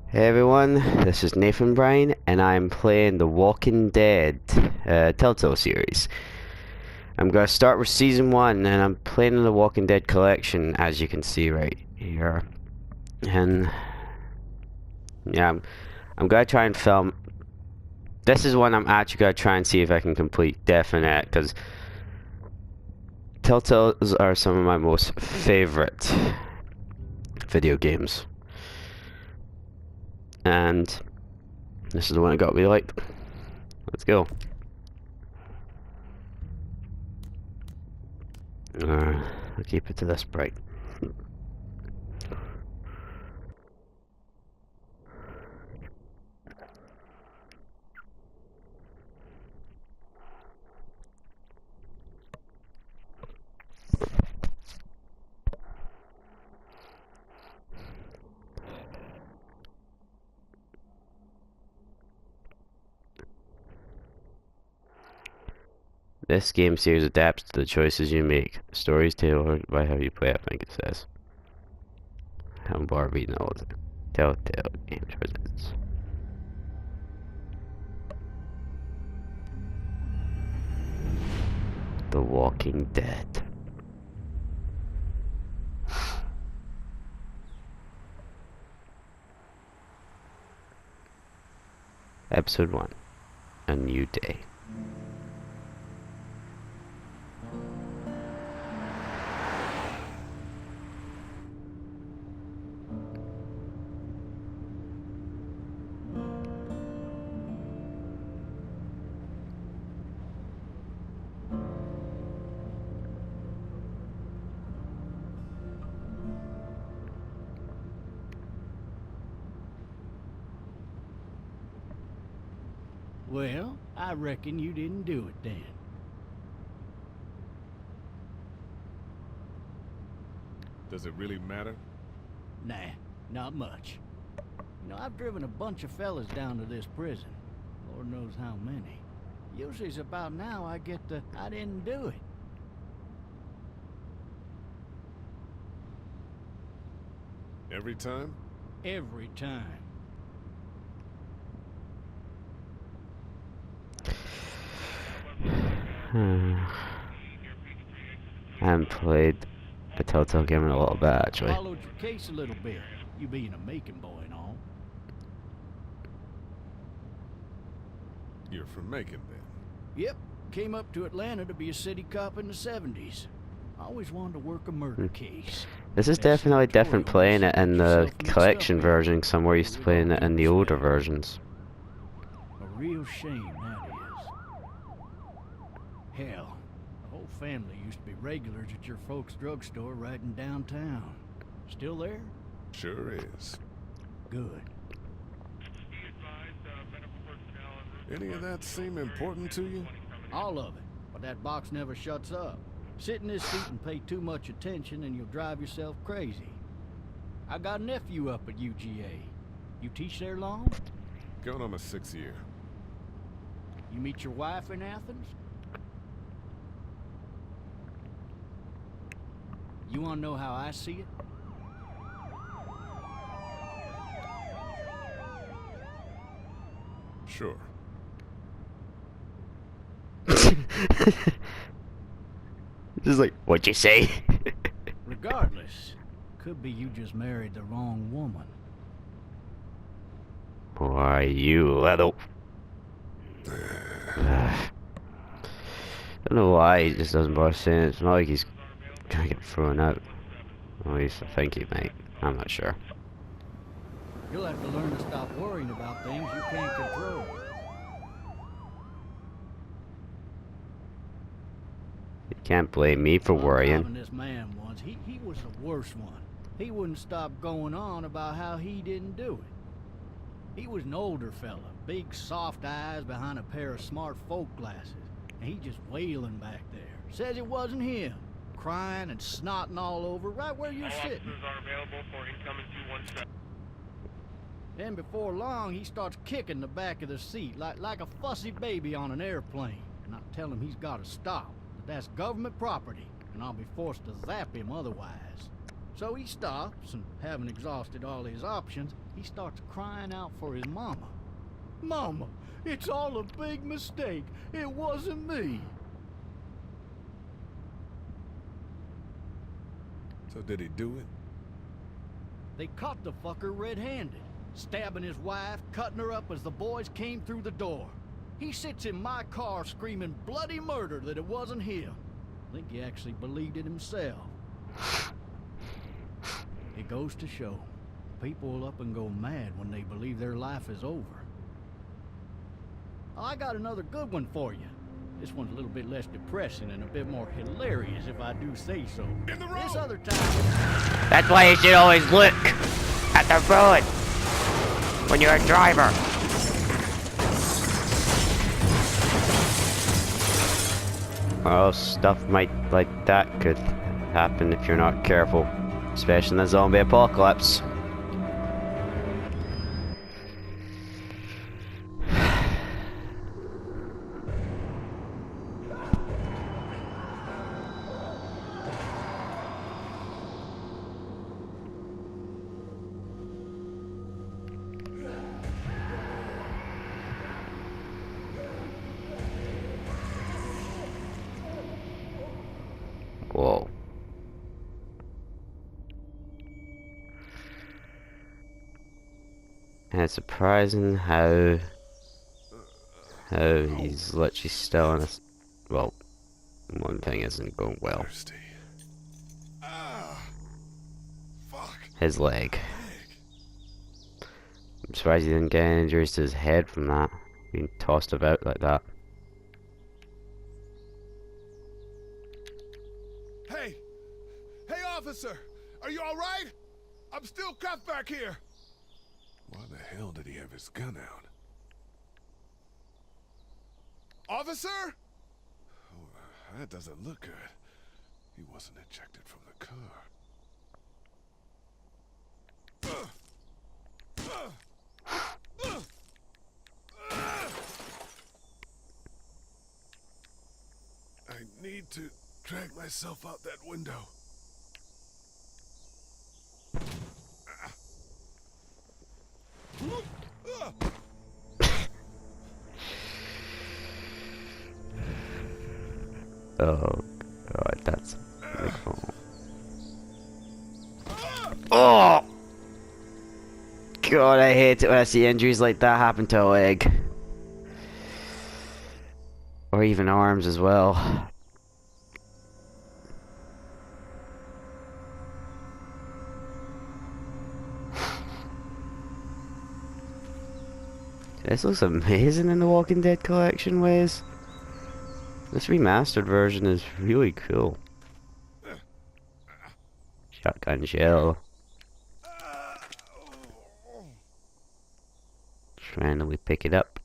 Hey everyone, this is Nathan Bryan, and I'm playing the Walking Dead Telltale series. I'm gonna start with season 1, and I'm playing the Walking Dead collection, as you can see right here. And yeah, I'm gonna try and film. This is one I'm actually gonna try and see if I can complete definite, because Telltales are some of my most favorite video games. And this is the one that got me like. Let's go. I'll keep it to this bright. This game series adapts to the choices you make. Stories tailored by how you play, I think it says. How Barbie knows it. Telltale Games presents. The Walking Dead. Episode 1. A New Day. Well, I reckon you didn't do it then. Does it really matter? Nah, not much. You know, I've driven a bunch of fellas down to this prison. Lord knows how many. Usually it's about now I get the, I didn't do it. Every time? Every time. I haven't played a Telltale game in a little bit, actually. Followed your case a little bit, you being a Macon boy and all. You're from Macon, then? Yep, came up to Atlanta to be a city cop in the 70s. Always wanted to work a murder case. This is definitely different playing it in the collection version, because I'm more used to playing it in the older versions. A real shame, that is. Hell, the whole family used to be regulars at your folks' drugstore right in downtown. Still there? Sure is. Good. Any of that seem important to you? All of it. But that box never shuts up. Sit in this seat and pay too much attention and you'll drive yourself crazy. I got a nephew up at UGA. You teach there long? Going on my 6th year. You meet your wife in Athens? You wanna know how I see it? Sure. Just like, what'd you say? Regardless, could be you just married the wrong woman. Why, you little... Don't know why he just doesn't bother saying it. It's not like he's gonna get thrown out. At least I think he might. I'm not sure. You'll have to learn to stop worrying about things you can't control. You can't blame me for worrying. This man once, he was the worst one. He wouldn't stop going on about how he didn't do it. He was an older fella, big soft eyes behind a pair of smart folk glasses. And he just wailing back there. Says it wasn't him. Crying and snotting all over right where you're sitting. Then before long, he starts kicking the back of the seat like a fussy baby on an airplane. And I tell him he's got to stop. That that's government property, and I'll be forced to zap him otherwise. So he stops, and having exhausted all his options, he starts crying out for his mama. Mama, it's all a big mistake. It wasn't me. So did he do it? They caught the fucker red-handed, stabbing his wife, cutting her up as the boys came through the door. He sits in my car screaming bloody murder that it wasn't him. I think he actually believed it himself. It goes to show, people will up and go mad when they believe their life is over. I got another good one for you. This one's a little bit less depressing and a bit more hilarious, if I do say so. In the road! This other time... That's why you should always look at the road when you're a driver. Well, stuff like that could happen if you're not careful, especially in the zombie apocalypse. Whoa. And it's surprising how he's literally still in a... Well, one thing isn't going well. Thirsty. Ah, fuck. His leg. I'm surprised he didn't get any injuries to his head from that. Being tossed about like that. Hey! Hey, officer! Are you alright? I'm still cuffed back here! Why the hell did he have his gun out? Officer? Oh, that doesn't look good. He wasn't ejected from the car. I need to drag myself out that window. Oh god, that's a big fall. Oh! God, I hate it when I see injuries like that happen to a leg. Or even arms as well. This looks amazing in the Walking Dead collection ways. This remastered version is really cool. Shotgun shell. Just randomly pick it up.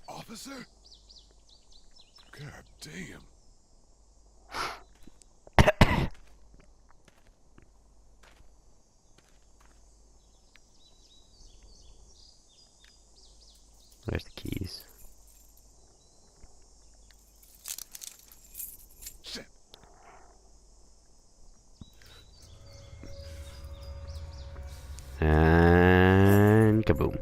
Officer? God damn. Where's the keys? Shit. And kaboom.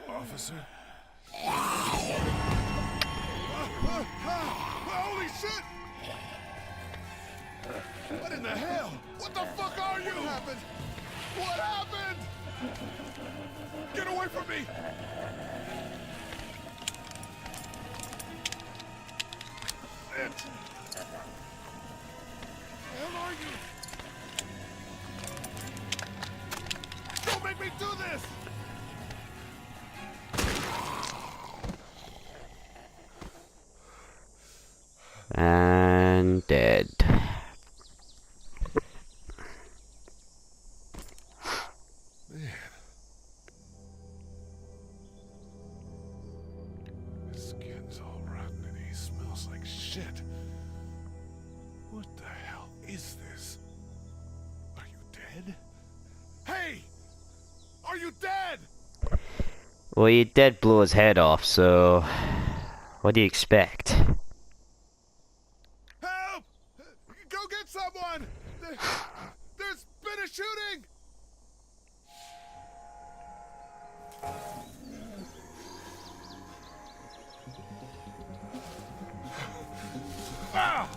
Officer? Holy shit! What in the hell? What the fuck are you? What happened? What happened? Get away from me! Shit! Where are you? Don't make me do this! And dead. Man. His skin's all rotten and he smells like shit. What the hell is this? Are you dead? Well, you did blow his head off, so what do you expect? Help! Go get someone! There's been a shooting! Ah!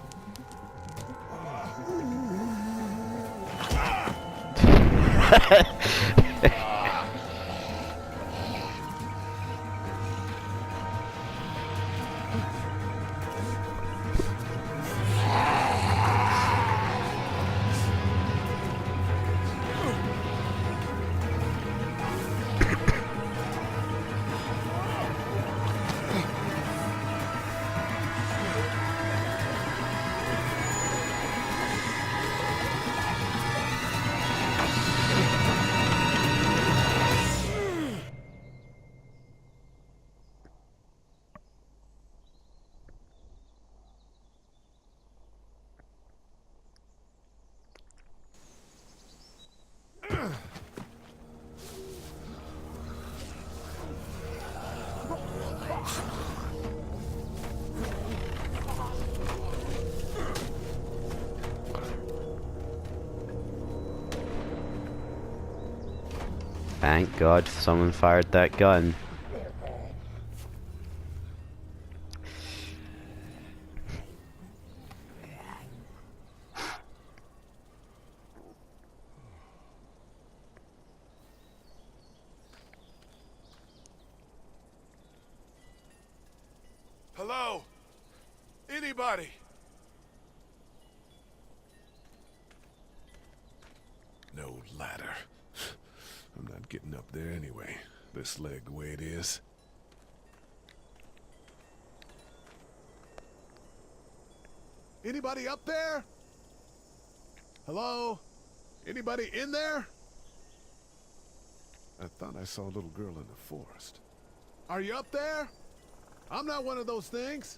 Thank God someone fired that gun. Hello? Anybody? No ladder. I'm not getting up there anyway. This leg the way it is. Anybody up there? Hello? Anybody in there? I thought I saw a little girl in the forest. Are you up there? I'm not one of those things.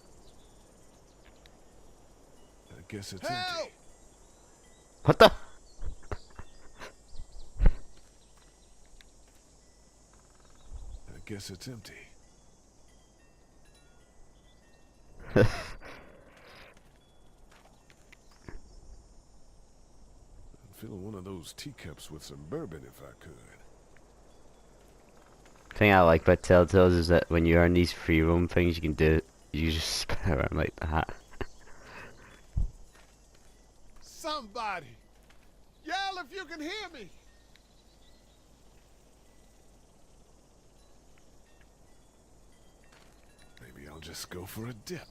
I guess it's empty. What the? I guess it's empty. I'd fill one of those teacups with some bourbon if I could. Thing I like about Telltales is that when you're on these free roam things, you can do, you just spin around like that. Somebody! Yell if you can hear me! Maybe I'll just go for a dip.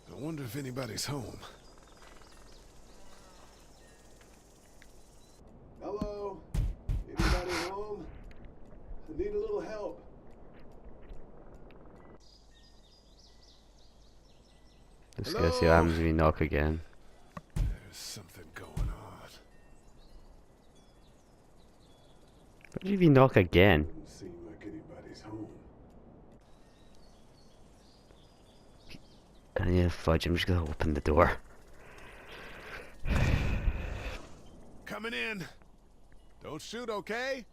I wonder if anybody's home. Hello? Anybody home? I need a little help. Let's go see what happens if you knock again. There's something going on. What if you knock again? Doesn't seem like anybody's home. Yeah, fudge, I'm just gonna open the door. Coming in. Don't shoot, okay?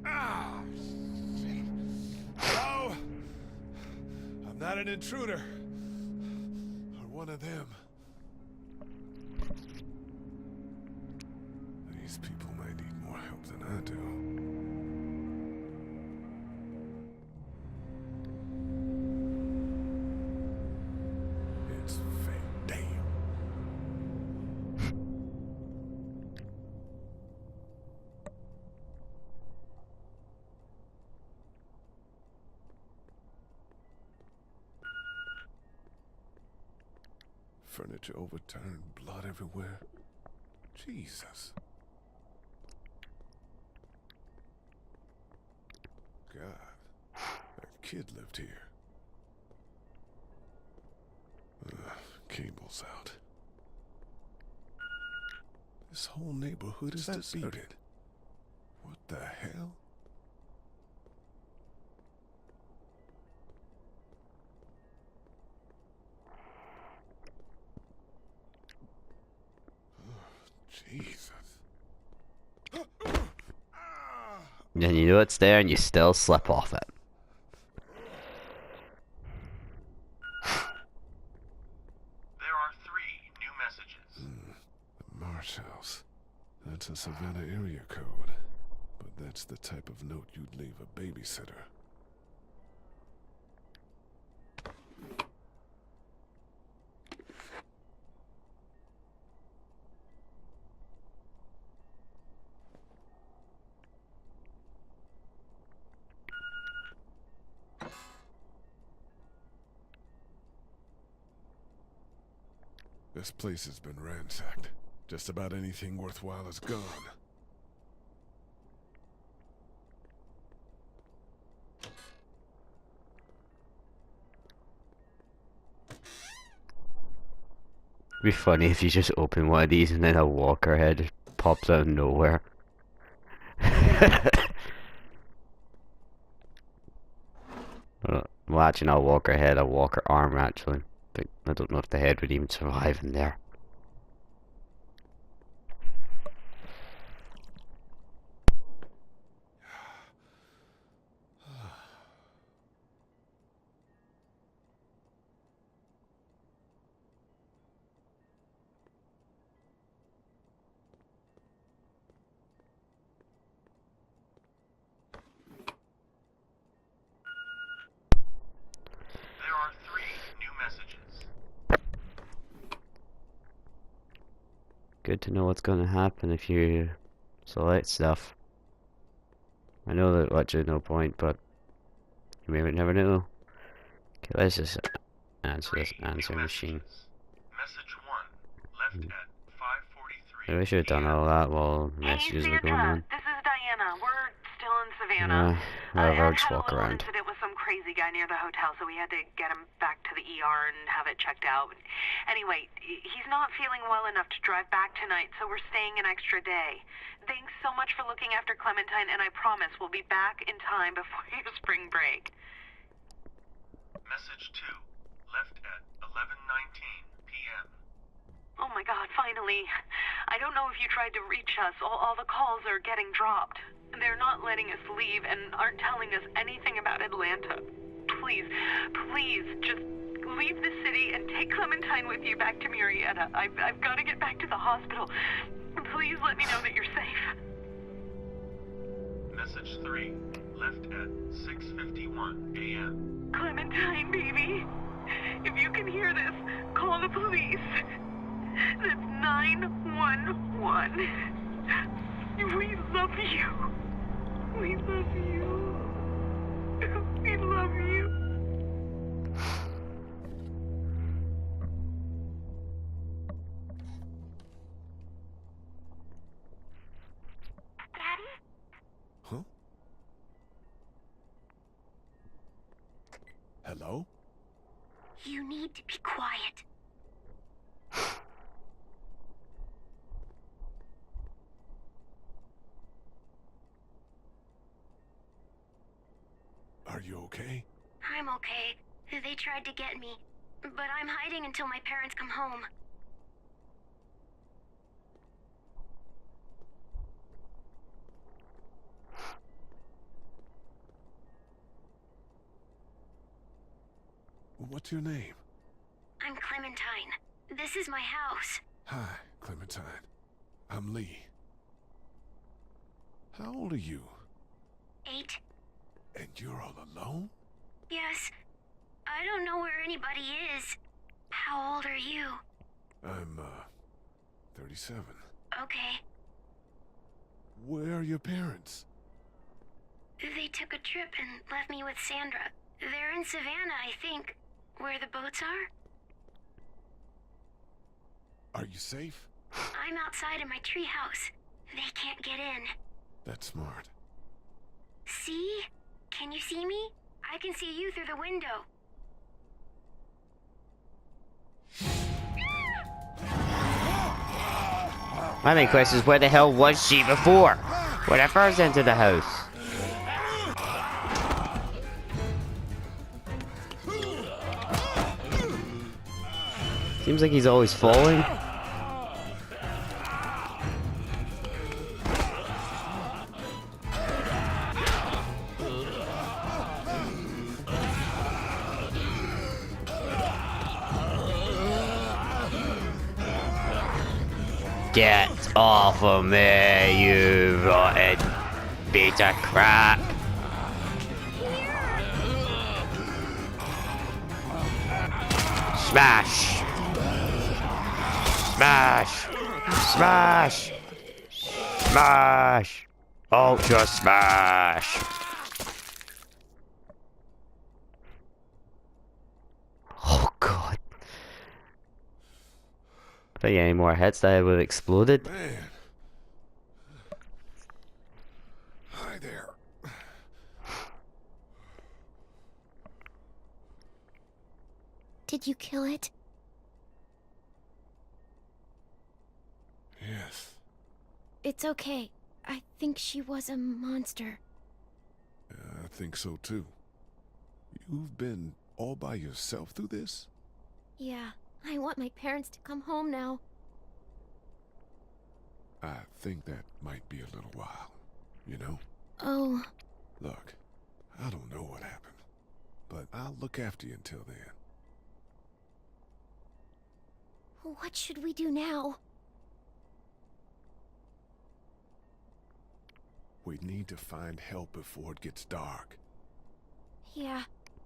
Ah, shit. Hello? I'm not an intruder. Or one of them. These people might need more help than I do. It's fake. Damn. Furniture overturned, blood everywhere. Jesus. God, that kid lived here. cable's out. This whole neighborhood is deserted. What the hell? Jesus. And you know it's there and you still slip off it. There are 3 new messages. The Marsh House. That's a Savannah area code. But that's the type of note you'd leave a babysitter. This place has been ransacked. Just about anything worthwhile is gone. It'd be funny if you just open one of these and then a walker head just pops out of nowhere. Well, actually not a walker head, a walker arm actually. But I don't know if the head would even survive in there. There are 3 new messages. Good to know what's going to happen if you select stuff. I know that actually no point, but you may never know. Okay, let's just answer this 3 new answer machine. messages. Message 1, left at 5:43. Maybe I should have done all that while messages were going on. This is Diana. We're still in Savannah. Whatever, I'll Ed just had a walk little around. incident with some crazy guy near the hotel, so we had to get him back to the ER and have it checked out. Anyway, he's not feeling well enough to drive back tonight, so we're staying an extra day. Thanks so much for looking after Clementine, and I promise we'll be back in time before your spring break. Message 2, left at 11:19 p.m. Oh my God, finally. I don't know if you tried to reach us. All the calls are getting dropped. They're not letting us leave and aren't telling us anything about Atlanta. Please, just leave the city and take Clementine with you back to Murrieta. I've got to get back to the hospital. Please let me know that you're safe. Message 3, left at 6:51 a.m. Clementine, baby. If you can hear this, call the police. That's 911. We love you. We love you. We love you. Daddy? Huh? Hello? You need to be quiet. Are you okay? I'm okay. They tried to get me, but I'm hiding until my parents come home. What's your name? I'm Clementine. This is my house. Hi, Clementine. I'm Lee. How old are you? 8. And you're all alone? Yes. I don't know where anybody is. How old are you? I'm, 37. Okay. Where are your parents? They took a trip and left me with Sandra. They're in Savannah, I think. Where the boats are? Are you safe? I'm outside in my treehouse. They can't get in. That's smart. See? Can you see me? I can see you through the window. My main question is, where the hell was she before? When I first entered the house. Seems like he's always falling. Get off of me, you rotten piece of crap. Smash! Smash! Smash! Smash! Ultra smash! Oh god. If I get any more hits, that would have exploded. Man. Hi there. Did you kill it? Yes. It's okay. I think she was a monster. I think so too. You've been all by yourself through this? Yeah, I want my parents to come home now. I think that might be a little while, you know? Oh, Look, I don't know what happened, but I'll look after you until then. what should we do now? We need to find help before it gets dark. Yeah,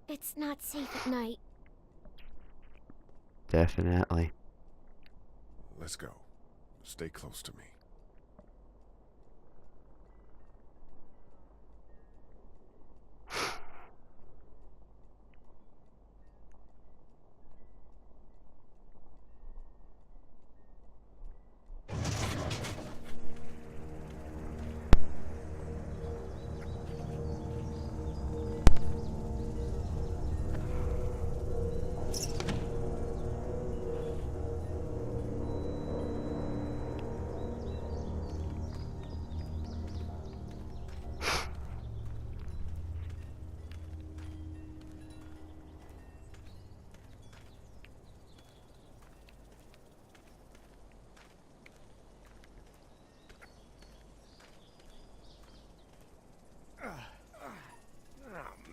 it's not safe at night. Definitely. Let's go. Stay close to me.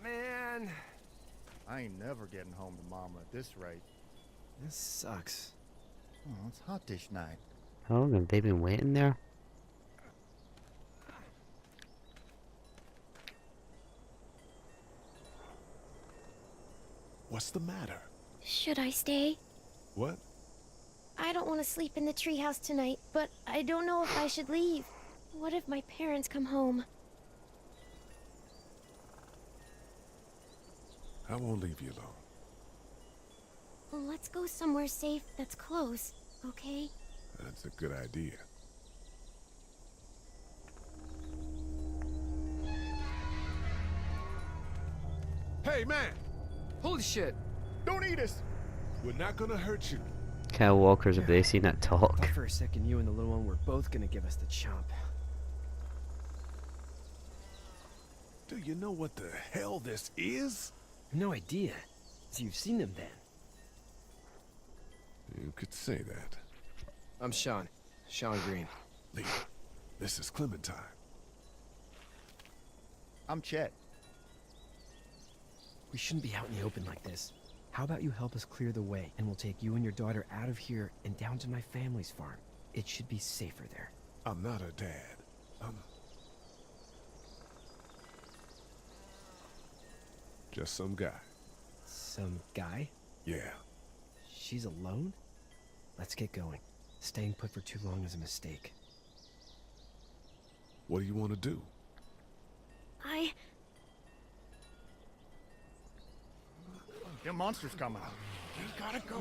Man, I ain't never getting home to Mama at this rate. this sucks. Oh, it's hot dish night. How long have they been waiting there? What's the matter? Should I stay? What? I don't want to sleep in the treehouse tonight, but I don't know if I should leave. What if my parents come home? I won't leave you alone. Well, let's go somewhere safe that's close, okay? That's a good idea. Hey, man! Holy shit! Don't eat us! We're not gonna hurt you. Kyle Walkers, have they seen that talk? Thought for a second you and the little one were both gonna give us the chomp. Do you know what the hell this is? No idea. So you've seen them then? You could say that. I'm Sean. Sean Green. Lee, this is Clementine. I'm Chet. We shouldn't be out in the open like this. How about you help us clear the way, and we'll take you and your daughter out of here and down to my family's farm. It should be safer there. I'm not her dad. I'm just some guy. Some guy? Yeah. She's alone? Let's get going. Staying put for too long is a mistake. What do you want to do? Them monsters coming. We gotta go.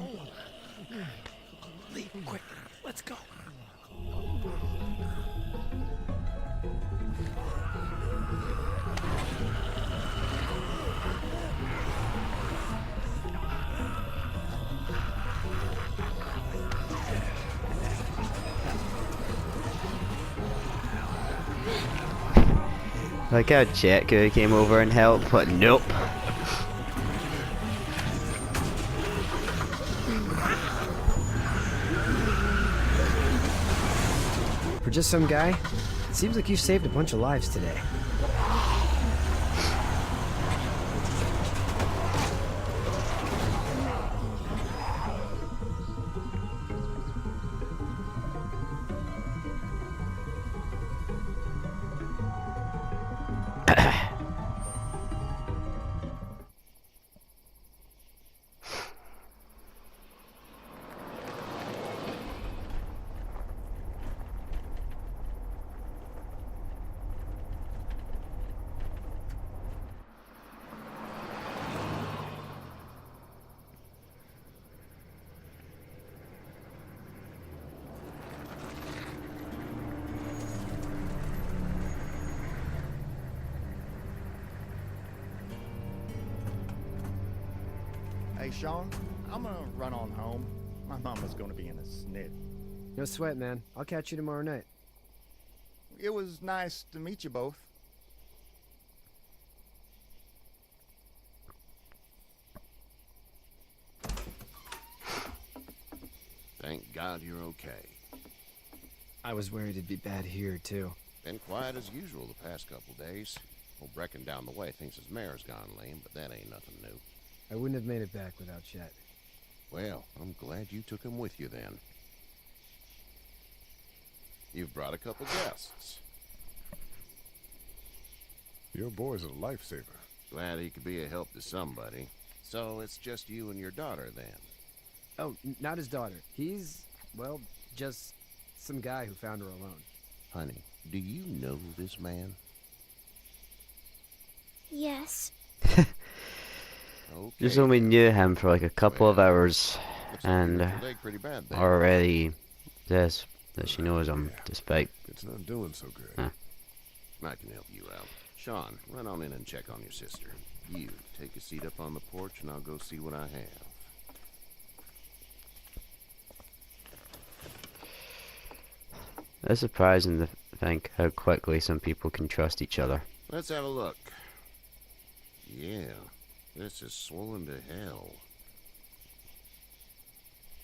Lee, quick, let's go. Like how Chet could have came over and helped, but nope. For just some guy, it seems like you've saved a bunch of lives today. Hey, Sean, I'm gonna run on home. My mama's gonna be in a snit. No sweat, man. I'll catch you tomorrow night. It was nice to meet you both. Thank God you're okay. I was worried it'd be bad here, too. Been quiet as usual the past couple days. Old Brecken down the way thinks his mare's gone lame, but that ain't nothing new. I wouldn't have made it back without Chet. Well, I'm glad you took him with you then. You've brought a couple guests. Your boy's a lifesaver. Glad he could be a help to somebody. So it's just you and your daughter then? Oh, not his daughter. He's, well, just some guy who found her alone. Honey, do you know this man? Yes. Okay. Just only knew him for like a couple of hours, Looks like you and hurt your leg pretty bad there. already says that she knows him, despite. It's not doing so good. Huh. I can help you out. Sean, run on in and check on your sister. You, take a seat up on the porch and I'll go see what I have. It's surprising to think how quickly some people can trust each other. Let's have a look. Yeah, this is swollen to hell.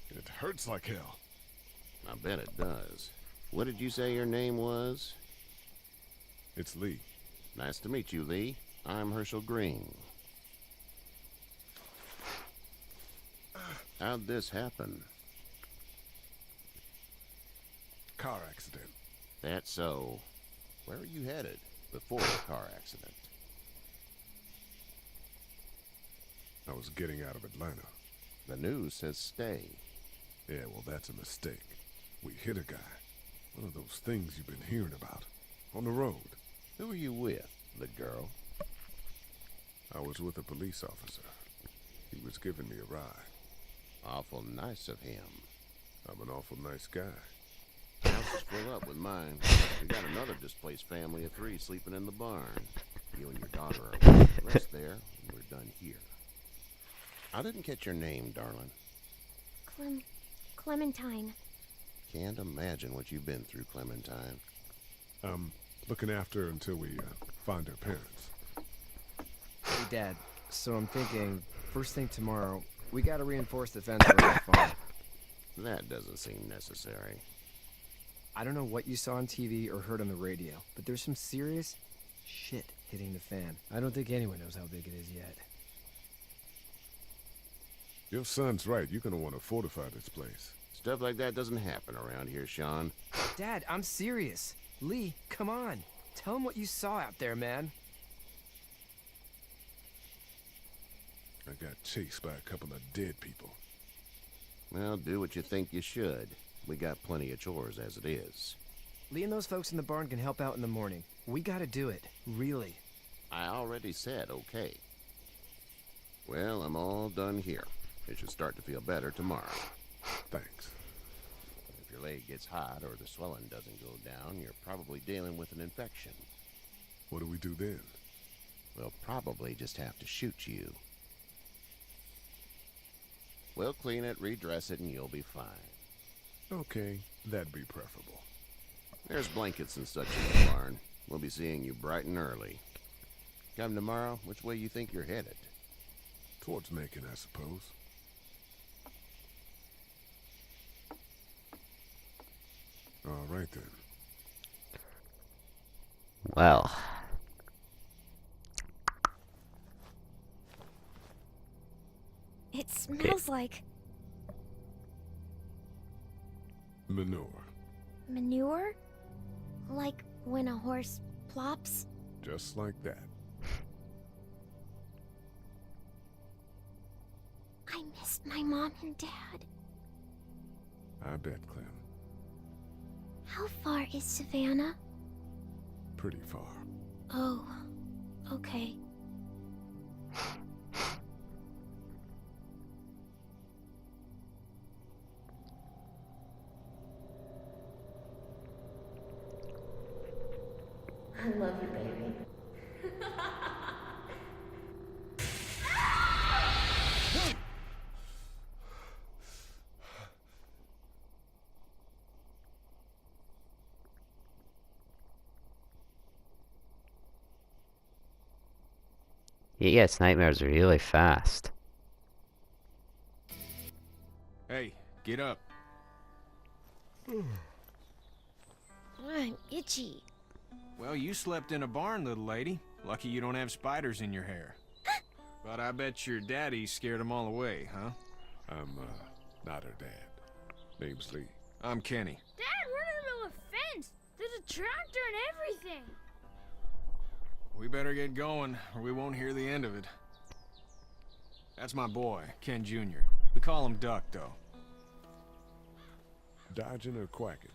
It hurts like hell. I bet it does. What did you say your name was? It's Lee. Nice to meet you, Lee. I'm Herschel Green. How'd this happen? Car accident. That's so. Where are you headed before the car accident? I was getting out of Atlanta. The news says stay. Yeah, well, that's a mistake. We hit a guy. One of those things you've been hearing about. On the road. Who are you with? The girl? I was with a police officer. He was giving me a ride. Awful nice of him. I'm an awful nice guy. House is full up with mine. We got another displaced family of 3 sleeping in the barn. You and your daughter are with the rest there, and we're done here. I didn't catch your name, darling. Clementine. Can't imagine what you've been through, Clementine. I'm looking after her until we find her parents. Hey, Dad. So I'm thinking, first thing tomorrow, we gotta reinforce the fence around the farm. That doesn't seem necessary. I don't know what you saw on TV or heard on the radio, but there's some serious shit hitting the fan. I don't think anyone knows how big it is yet. Your son's right. You're gonna want to fortify this place. Stuff like that doesn't happen around here, Sean. Dad, I'm serious. Lee, come on. Tell him what you saw out there, man. I got chased by a couple of dead people. Well, do what you think you should. We got plenty of chores as it is. Lee and those folks in the barn can help out in the morning. We gotta do it. Really. I already said okay. Well, I'm all done here. It should start to feel better tomorrow. Thanks. If your leg gets hot or the swelling doesn't go down, you're probably dealing with an infection. What do we do then? We'll probably just have to shoot you. We'll clean it, redress it, and you'll be fine. Okay, that'd be preferable. There's blankets and such in the barn. We'll be seeing you bright and early. Come tomorrow, which way you think you're headed? Towards Macon, I suppose. All right, then. Well. It smells like Manure. manure? Like when a horse plops? Just like that. I missed my mom and dad. I bet, Clem. How far is Savannah? Pretty far. Oh, okay. I love you, baby. He gets nightmares really fast. Hey, get up. I'm itchy. Well, you slept in a barn, little lady. Lucky you don't have spiders in your hair. But I bet your daddy scared them all away, huh? I'm, not her dad. Name's Lee. I'm Kenny. Dad, we're in the middle of a fence. There's a tractor and everything. We better get going, or we won't hear the end of it. That's my boy, Ken Jr. We call him Duck, though. Dodging or quacking?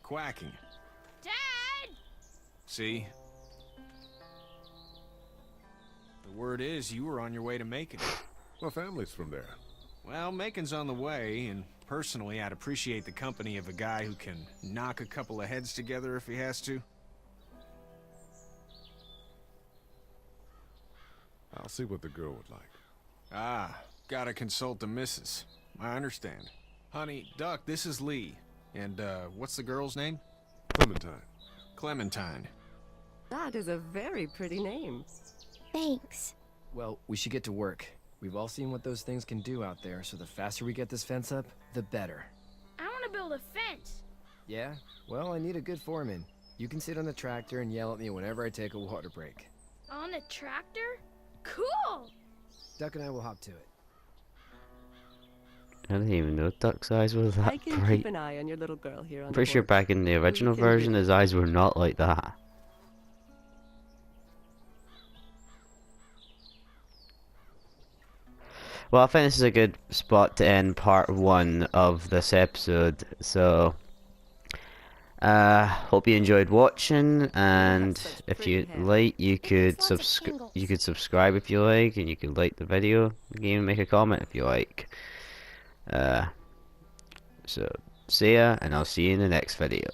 Quacking. Dad! See? The word is you were on your way to Macon. My family's from there. Well, Macon's on the way, and personally, I'd appreciate the company of a guy who can knock a couple of heads together if he has to. I'll see what the girl would like. Ah, gotta consult the missus. I understand. Honey, Duck, this is Lee. And, what's the girl's name? Clementine. Clementine. That is a very pretty name. Thanks. Well, we should get to work. We've all seen what those things can do out there, so the faster we get this fence up, the better. I want to build a fence. Yeah? Well, I need a good foreman. You can sit on the tractor and yell at me whenever I take a water break. On the tractor? Cool! Duck and I will hop to it. I didn't even know Duck's eyes were I that can bright. keep an eye on your little girl here on I'm the pretty sure porch. back in the original can do version, it. his eyes were not like that. Well, I think this is a good spot to end part 1 of this episode. So, hope you enjoyed watching, and such if pretty you hair. like, you could lots of tangles. subscribe if you like, and you could like the video. You can even make a comment if you like. So, see ya, and I'll see you in the next video.